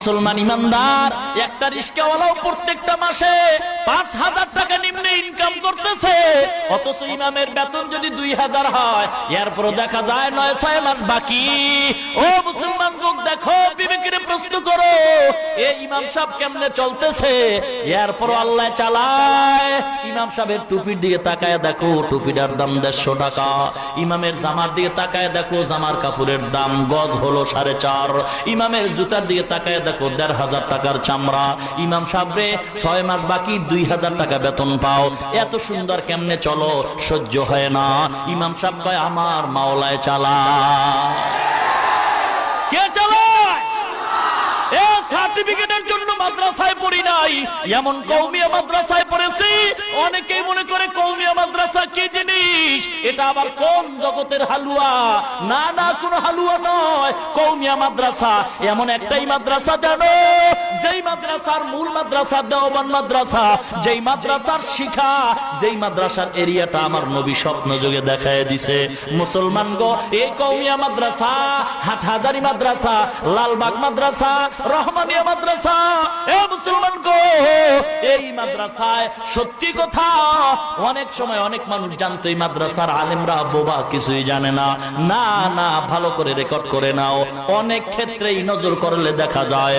মুসলমান ইমানদার একটা রিস্কাওয়ালাও প্রত্যেকটা মাসে ৫,০০০ টাকা নিম্নে ইনকাম করতেছে, অথচ ইমামের বেতন যদি ২,০০০ হয়, এরপরও দেখা যায় ৯-৬ মাস বাকি। ও মুসলমান লোক, দেখো, বিবেকের প্রশ্ন করো, এই ইমাম সাহেব কেমনে চলতেছে, এরপরও আল্লাহ চালায়। ইমাম সাহেবের টুপির দিকে তাকায় দেখো, টুপিটার দাম ১৫০ টাকা। ইমামের জামার দিকে তাকায় দেখো, জামার কাপড়ের দাম গজ হলো ৪.৫। ইমামের জুতার দিকে তাকায় দেখো, ১৫০০ টাকার চামড়া। ইমাম সাহেবরে ৬ মাস বাকি, ২,০০০ টাকা বেতন পাও, এত সুন্দর কেমনে চলো? সহ্য হয় না। ইমাম সাহেব কয়, আমার মাওলায় চালা। কে চালায়? এ সার্টিফিকেটের জন্য মাদ্রাসায় পড়ি নাই, এমন কওমিয়া মাদ্রাসায় পড়েছি। অনেকেই মনে করে কওমিয়া মাদ্রাসা কি জিনিস, এটা আবার কোন জগতের হালুয়া? না না, কোন হালুয়া নয়। কওমিয়া মাদ্রাসা এমন একটাই মাদ্রাসা জানো, যেই মাদ্রাসার মূল মাদ্রাসা দেওবন্দ মাদ্রাসা, যেই মাদ্রাসার শিক্ষা, যেই মাদ্রাসার এরিয়াটা আমার নবী স্বপ্ন যুগে দেখায় দিছে। মুসলমান গো, এই কওমিয়া মাদ্রাসা, হাটহাজারী মাদ্রাসা, লালবাগ মাদ্রাসা, রহমানিয়া মাদ্রাসা, এ মুসলমান গো, এই মাদ্রাসায় সত্যি কথা অনেক সময় অনেক মানুষ জানতো, এই মাদ্রাসার আলেমরা বোবা, কিছুই জানে না। না না, ভালো করে রেকর্ড করে নাও, অনেক ক্ষেত্রেই নজর করলে দেখা যায়